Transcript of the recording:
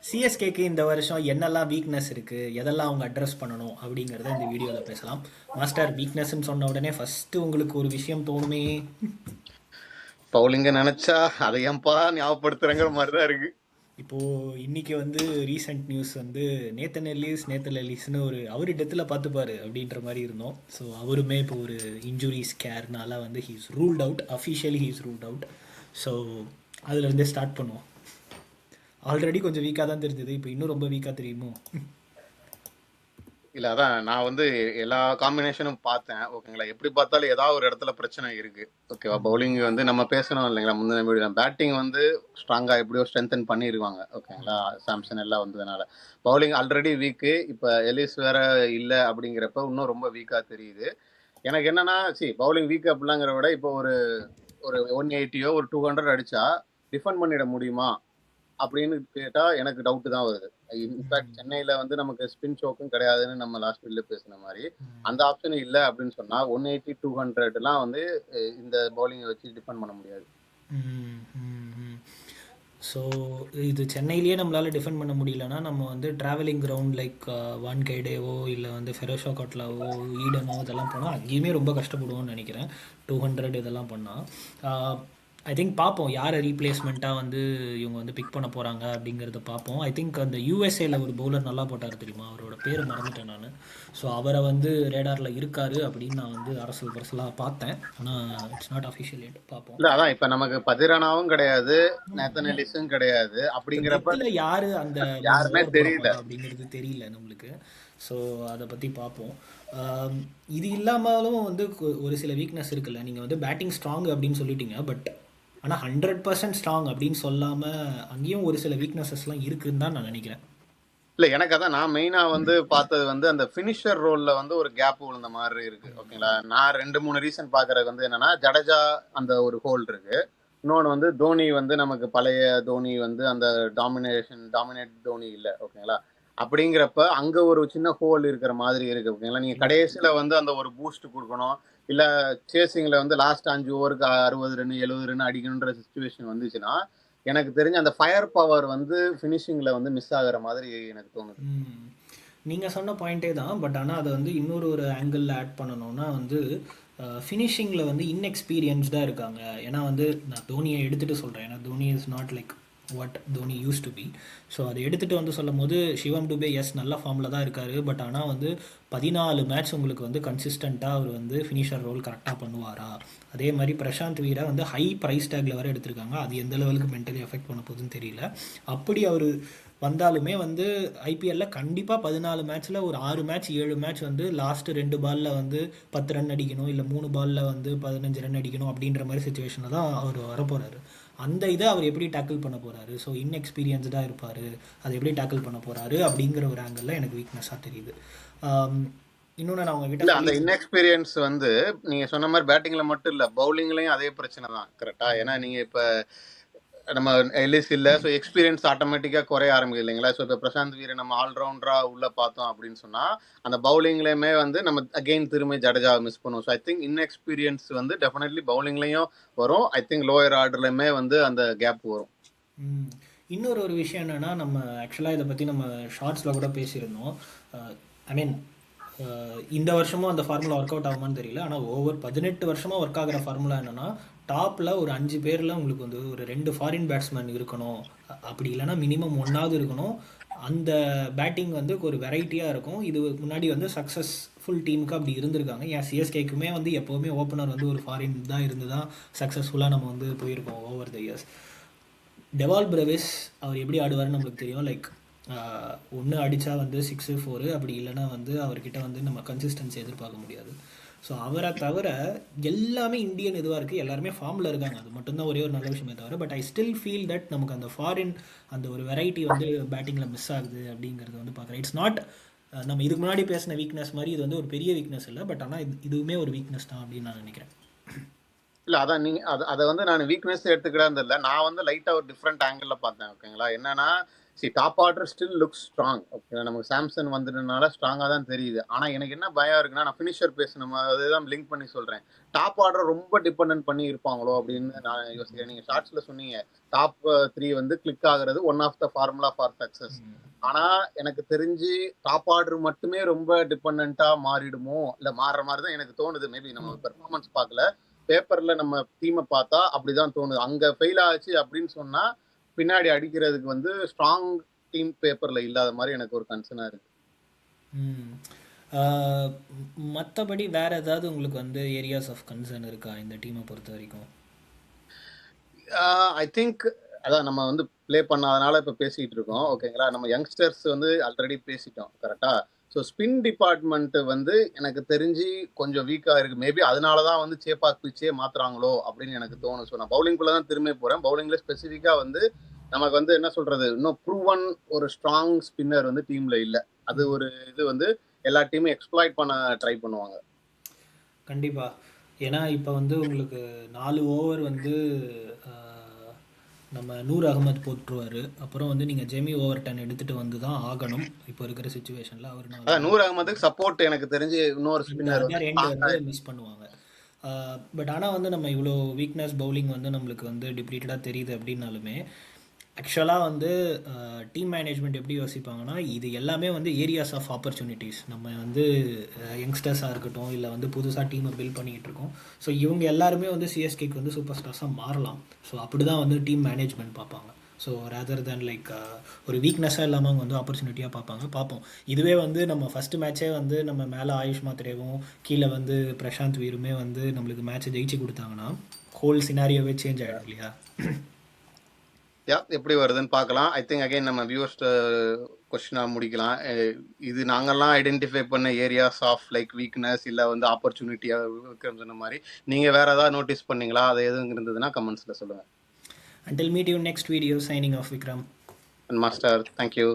சிஎஸ்கேக்கு இந்த வருஷம் என்னெல்லாம் வீக்னஸ் இருக்கு, எதெல்லாம் அவங்க அட்ரஸ் பண்ணணும் அப்படிங்கிறத இந்த வீடியோவில் பேசலாம். மாஸ்டர், வீக்னஸ்ன்னு சொன்ன உடனே ஃபர்ஸ்ட் உங்களுக்கு ஒரு விஷயம் தோணுமே? பவுலிங்க நினைச்சா அதை ஏன்பா ஞாபகப்படுத்துறங்கிற மாதிரி தான் இருக்கு. இப்போ இன்னைக்கு வந்து ரீசெண்ட் நியூஸ் வந்து நேத்தன் எல்லிஸ்னு ஒரு அவர் டெத்தில் பார்த்துப்பாரு அப்படின்ற மாதிரி இருந்தோம். ஸோ அவருமே இப்போ ஒரு இன்ஜுரி ஸ்கேர்னால வந்து he's ruled out, officially he's ruled out. So அதுலேருந்தே ஸ்டார்ட் பண்ணுவோம். ஆல்ரெடி கொஞ்சம் வீக்காக தான் தெரிஞ்சது, இப்போ இன்னும் ரொம்ப வீக்காக தெரியுமோ? இல்ல அதான் நான் வந்து எல்லா காம்பினேஷனும் பார்த்தேன். ஓகேங்களா, எப்படி பார்த்தாலும் ஏதாவது ஒரு இடத்துல பிரச்சனை இருக்கு. ஓகேவா, பவுலிங் வந்து நம்ம பேசணும் இல்லைங்களா முந்தின வீடியோ. பேட்டிங் வந்து ஸ்ட்ராங்கா எப்படியோ ஸ்ட்ரென்தன் பண்ணிருவாங்க. ஓகேங்களா, சாம்சன் எல்லாம் வந்ததுனால பவுலிங் ஆல்ரெடி வீக்கு. இப்ப எலிஸ் வேற இல்லை அப்படிங்கிறப்ப இன்னும் ரொம்ப வீக்கா தெரியுது. எனக்கு என்னன்னா, பவுலிங் வீக் அப்படிலாங்கிற விட இப்போ ஒரு ஒரு 180 ஒரு 200 அடிச்சா டிஃபெண்ட் பண்ணிட முடியுமா அப்படின்னு கேட்டா எனக்கு டவுட் தான் வருது. இன்ஃபேக்ட் சென்னையில வந்து நமக்கு ஸ்பின் ஷோக்கும் கிடையாதுன்னு நம்ம லாஸ்ட் வீடியோல பேசின மாதிரி அந்த ஆப்ஷன் இல்லை அப்படின்னு சொன்னா 180 200 எல்லாம் வந்து இந்த பவுலிங்கை வச்சு டிஃபெண்ட் பண்ண முடியாது. ஸோ இது சென்னையிலேயே நம்மளால் டிஃபெண்ட் பண்ண முடியலன்னா நம்ம வந்து ட்ராவலிங் கிரவுண்ட் லைக் வான்கைடேவோ இல்லை வந்து ஃபெரோஷா கோட்லாவோ ஈடனோ இதெல்லாம் போனால் அங்கேயுமே ரொம்ப கஷ்டப்படுவோம்னு நினைக்கிறேன். 200 இதெல்லாம் பண்ணால் ஐ திங்க் பார்ப்போம் யாரை ரீப்ளேஸ்மெண்ட்டாக வந்து இவங்க வந்து பிக் பண்ண போகிறாங்க அப்படிங்கிறத பார்ப்போம். ஐ திங்க் அந்த யூஎஸ்ஏல ஒரு பவுலர் நல்லா போட்டார் தெரியுமா, அவரோட பேர் மறந்துட்டேன் நான். ஸோ அவரை வந்து ரேடாரில் இருக்காரு அப்படின்னு நான் வந்து அரசல் பரசலாக பார்த்தேன். ஆனால் இட்ஸ் நாட் அஃபிஷியல் எட், பார்ப்போம். இல்ல அதான் இப்ப நமக்கு பதிரானாவும் கிடையாது, நேத்தன் எல்லிஸும் கிடையாது. அப்படிங்கிறப்ப யாரு அந்த யாருமே தெரியல அப்படிங்கிறது தெரியல நம்மளுக்கு. ஸோ அதை பற்றி பார்ப்போம். இது இல்லாமலும் வந்து ஒரு சில வீக்னஸ் இருக்குல்ல. நீங்கள் வந்து பேட்டிங் ஸ்ட்ராங் அப்படின்னு சொல்லிட்டீங்க, பட் ஆனால் 100% ஸ்ட்ராங் அப்படின்னு சொல்லாமல் அங்கேயும் ஒரு சில வீக்னஸஸ்லாம் இருக்குன்னு தான் நான் நினைக்கிறேன். இல்ல எனக்கு அதான் நான் மெயினா வந்து பார்த்தது வந்து அந்த ஃபினிஷர் ரோல்ல வந்து ஒரு கேப் விழுந்த மாதிரி இருக்கு. ஓகேங்களா, நான் 2-3 ரீசன் பாக்குறது வந்து என்னன்னா, ஜடேஜா அந்த ஒரு ஹோல் இருக்கு. இன்னொன்று வந்து தோனி வந்து நமக்கு பழைய தோனி வந்து அந்த டாமினேட் தோனி இல்லை. ஓகேங்களா, அப்படிங்கிறப்ப அங்க ஒரு சின்ன ஹோல் இருக்கிற மாதிரி இருக்கு. ஓகேங்களா, நீங்க கடைசியில வந்து அந்த ஒரு பூஸ்ட் கொடுக்கணும், இல்ல சேசிங்ல வந்து லாஸ்ட் 5 ஓவருக்கு 60 ரன் 70 ரன் அடிக்கணுன்ற சுச்சுவேஷன் வந்துச்சுன்னா எனக்கு தெரிஞ்ச அந்த ஃபயர் பவர் வந்து ஃபினிஷிங்ல வந்து மிஸ் ஆகுற மாதிரி எனக்கு தோணுது. நீங்கள் சொன்ன பாயிண்டே தான், பட் ஆனால் அதை வந்து இன்னொரு ஒரு ஆங்கிளில் ஆட் பண்ணணும்னா வந்து ஃபினிஷிங்கில் வந்து இன்எக்ஸ்பீரியன்ஸ்டாக இருக்காங்க. ஏன்னா வந்து நான் தோனியை எடுத்துகிட்டு சொல்கிறேன், ஏன்னா Dhoni is not like what Dhoni use to be. So அதை எடுத்துகிட்டு வந்து சொல்லும் போது சிவம் டுபே எஸ் நல்ல ஃபார்மில் தான் இருக்கார், பட் ஆனால் வந்து 14 மேட்ச் உங்களுக்கு வந்து கன்சிஸ்டண்ட்டாக அவர் வந்து ஃபினிஷர் ரோல் கரெக்டாக பண்ணுவாரா? அதே மாதிரி பிரசாந்த் வீரை வந்து ஹை ப்ரைஸ் டேக்ல வர எடுத்திருக்காங்க, அது எந்த லெவலுக்கு மென்டலி எஃபெக்ட் பண்ண போகுதுன்னு தெரியல. அப்படி அவர் வந்தாலுமே வந்து ஐபிஎல்ல கண்டிப்பாக 14 மேட்ச்சில் ஒரு 6 மேட்ச் 7 மேட்ச் வந்து லாஸ்ட்டு 2 பாலில் வந்து 10 ரன் அடிக்கணும், இல்லை 3 பாலில் வந்து 15 ரன் அடிக்கணும் அப்படின்ற மாதிரி சுச்சுவேஷனில் தான் அவர் வரப்போகிறாரு. அந்த இதை அவர் எப்படி டேக்கிள் பண்ண போகிறாரு? ஸோ இன்எக்ஸ்பீரியன்ஸ்டாக இருப்பார், அதை எப்படி டேக்கிள் பண்ண போகிறாரு அப்படிங்கிற ஒரு ஆங்கிளில் எனக்கு வீக்னஸாக தெரியுது. இன்னொன்று நான் உங்ககிட்ட அந்த இன்எக்ஸ்பீரியன்ஸ் வந்து நீங்க சொன்ன மாதிரி பேட்டிங்ல மட்டும் இல்ல, பவுலிங்லயும் அதே பிரச்சனை தான். கரெக்டா, ஏன்னா நீங்க இப்ப நம்ம எல்லிஸ் இல்ல, ஸோ எக்ஸ்பீரியன்ஸ் ஆட்டோமேட்டிக்கா குறைய ஆரம்பிக்குது இல்லைங்களா. ஸோ இப்போ பிரசாந்த் வீரை நம்ம ஆல்ரவுண்டரா உள்ள பார்த்தோம் அப்படின்னு சொன்னா அந்த பவுலிங்லயுமே வந்து நம்ம அகெயின் திரும்பி ஜடேஜாவை மிஸ் பண்ணுவோம். ஸோ ஐ திங்க் இன்எக்ஸ்பீரியன்ஸ் வந்து டெஃபினெட்லி பவுலிங்லயும் வரும். ஐ திங்க் லோயர் ஆர்டர்லயுமே வந்து அந்த கேப் வரும். இன்னொரு ஒரு விஷயம் என்னன்னா, நம்ம ஆக்சுவலாக இதை பற்றி நம்ம ஷார்ட்ஸில் கூட பேசியிருந்தோம். ஐ மீன் இந்த வருஷமும் அந்த ஃபார்முலா ஒர்க் அவுட் ஆகுமான்னு தெரியல, ஆனால் ஓவர் 18 வருஷமாக ஒர்க் ஆகிற ஃபார்முலா என்னென்னா, டாப்பில் ஒரு 5 பேரில் உங்களுக்கு வந்து ஒரு 2 ஃபாரின் பேட்ஸ்மேன் இருக்கணும், அப்படி இல்லைனா மினிமம் 1ஆவது இருக்கணும். அந்த பேட்டிங் வந்து ஒரு வெரைட்டியாக இருக்கும். இது முன்னாடி வந்து சக்ஸஸ்ஃபுல் டீமுக்கு அப்படி இருந்திருக்காங்க. ஏன் சிஎஸ்கேக்குமே வந்து எப்போவுமே ஓப்பனர் வந்து ஒரு ஃபாரின் தான் இருந்து தான் சக்ஸஸ்ஃபுல்லாக நம்ம வந்து போயிருக்கோம் over the years. Dewald Brevis அவர் எப்படி ஆடுவார்னு நம்மளுக்கு தெரியும். லைக் ஒன்று அடித்தா வந்து 6 4, அப்படி இல்லைனா வந்து அவர்கிட்ட வந்து நம்ம கன்சிஸ்டன்சி எதிர்பார்க்க முடியாது. ஸோ அவரை தவிர எல்லாமே இந்தியன் இதுவாக இருக்குது, எல்லாருமே ஃபார்மில் இருக்காங்க. அது மட்டும்தான் ஒரே ஒரு நல்ல விஷயமே தவிர, but I still feel that நமக்கு அந்த ஃபாரின் அந்த ஒரு வெரைட்டி வந்து பேட்டிங்கில் மிஸ் ஆகுது அப்படிங்கிறது வந்து பார்க்குறேன். இட்ஸ் நாட் நம்ம இதுக்கு முன்னாடி பேசின வீக்னஸ் மாதிரி இது வந்து ஒரு பெரிய வீக்னஸ் இல்லை, பட் ஆனால் இதுவுமே ஒரு வீக்னஸ் தான் அப்படின்னு நான் நினைக்கிறேன். இல்ல அதான் நீங்க அதை வந்து நான் வீக்னஸ் எடுத்துக்கிட்டா இல்லை, நான் வந்து லைட்டா ஒரு டிஃப்ரெண்ட் ஆங்கிள் பார்த்தேன். ஓகேங்களா, என்னன்னா top order still look strong. Okay, நமக்கு சாம்சங் வந்ததுனால ஸ்ட்ராங்கா தான் தெரியுது. ஆனா எனக்கு என்ன பயம் இருக்குன்னா, நான் ஃபினிஷர் பேசணும் அதுதான் லிங்க் பண்ணி சொல்றேன். டாப் ஆர்டர் ரொம்ப டிபெண்டன்ட் பண்ணி இருப்பாங்களோ அப்படின்னு நான் யோசிக்கிறேன். நீங்க ஷார்ட்ஸ்ல சொன்னீங்க டாப் 3 வந்து கிளிக் ஆகுறது one of the formula for success. ஆனா எனக்கு தெரிஞ்சு டாப் ஆர்டர் மட்டுமே ரொம்ப டிபெண்டன்ட்டா மாறிடுமோ, இல்ல மாறுற மாதிரி தான் எனக்கு தோணுது. மேபி நம்ம பெர்ஃபார்மன்ஸ் பார்க்கல, பேப்பர்ல நம்ம டீமை பார்த்தா அப்படிதான் தோணுது. அங்க ஃபெயில் ஆச்சு அப்படின்னு சொன்னா பின்னாடி அடிக்கிறதுக்கு வந்து ஸ்ட்ராங் டீம் பேப்பர்ல இல்லாத மாதிரி எனக்கு ஒரு கன்சர்னா இருக்கு. மற்றபடி வேற ஏதாவது உங்களுக்கு வந்து ஏரியாஸ் ஆஃப் கன்சர்ன் இருக்கா இந்த டீமை பொறுத்த வரைக்கும்? ஐ திங்க் அதான் நம்ம வந்து ப்ளே பண்ணாதனால இப்போ பேசிட்டு இருக்கோம். ஓகேங்களா, நம்ம யங்ஸ்டர்ஸ் வந்து ஆல்ரெடி பேசிட்டோம் கரெக்டா. ஸோ ஸ்பின் டிபார்ட்மெண்ட் வந்து எனக்கு தெரிஞ்சு கொஞ்சம் வீக்காக இருக்கு. மேபி அதனால தான் வந்து சேப்பாக் பிச்சே மாத்துறாங்களோ அப்படின்னு எனக்கு தோணும். ஸோ நான் பவுலிங்குள்ள தான் திரும்பி போறேன். பவுலிங்ல ஸ்பெசிஃபிக்காக வந்து நமக்கு வந்து என்ன சொல்றது, இன்னும் ப்ரூவன் ஒரு ஸ்ட்ராங் ஸ்பின்னர் வந்து டீம்ல இல்லை. அது ஒரு இது வந்து எல்லா டீமும் எக்ஸ்ப்ளாய்ட் பண்ண ட்ரை பண்ணுவாங்க. கண்டிப்பாக. ஏன்னா இப்போ வந்து உங்களுக்கு 4 ஓவர் வந்து நம்ம நூர் அகமது போட்டுருவார். அப்புறம் வந்து நீங்கள் ஜெமி ஓவர்டன் எடுத்துகிட்டு வந்து தான் ஆகணும் இப்போ இருக்கிற சுச்சுவேஷனில். அவர் அதான் நூர் அகமதுக்கு சப்போர்ட் எனக்கு தெரிஞ்சு இன்னொரு ஸ்பின்னர் வந்து ரெண்டு வந்து மிஸ் பண்ணுவாங்க. பட் ஆனால் வந்து நம்ம இவ்வளோ வீக்னஸ் பவுலிங் வந்து நம்மளுக்கு வந்து டிப்ளீட்டடாக தெரியுது அப்படின்னாலுமே ஆக்சுவலாக வந்து டீம் மேனேஜ்மெண்ட் எப்படி யோசிப்பாங்கன்னா, இது எல்லாமே வந்து ஏரியாஸ் ஆஃப் ஆப்பர்ச்சுனிட்டிஸ். நம்ம வந்து யங்ஸ்டர்ஸாக இருக்கட்டும், இல்லை வந்து புதுசாக டீமை பில்ட் பண்ணிக்கிட்டு இருக்கோம். ஸோ இவங்க எல்லாருமே வந்து சிஎஸ்கேக்கு வந்து சூப்பர் ஸ்டார்ஸாக மாறலாம். ஸோ அப்படி தான் வந்து டீம் மேனேஜ்மெண்ட் பார்ப்பாங்க. ஸோ ரேதர் தேன் லைக் ஒரு வீக்னஸாக இல்லாமல் அவங்க வந்து ஆப்பர்ச்சுனிட்டியாக பார்ப்போம். இதுவே வந்து நம்ம ஃபஸ்ட்டு மேட்ச்சே வந்து நம்ம மேலே ஆயுஷ் மாத்திரேவும் கீழே வந்து பிரசாந்த் வீருமே வந்து நம்மளுக்கு மேட்ச்சை ஜெயிச்சு கொடுத்தாங்கன்னா ஹோல் சினாரியோவே சேஞ்ச் ஆகிடும் இல்லையா? எப்படி வருதுன்னு பார்க்கலாம். ஐ திங்க் அகைன் நம்ம வியூவர்ஸ் கொஸ்டினாக முடிக்கலாம். இது நாங்கள்லாம் ஐடென்டிஃபை பண்ண ஏரியாஸ் ஆஃப் லைக் வீக்னஸ் இல்லை வந்து ஆப்பர்ச்சுனிட்டியாக சொன்ன மாதிரி நீங்கள் வேறு ஏதாவது நோட்டீஸ் பண்ணீங்களா? அது எதுவும் இருந்ததுன்னா கமெண்ட்ஸில் சொல்லுங்கள். Until meet you next video, signing off Vikram and Master, thank you.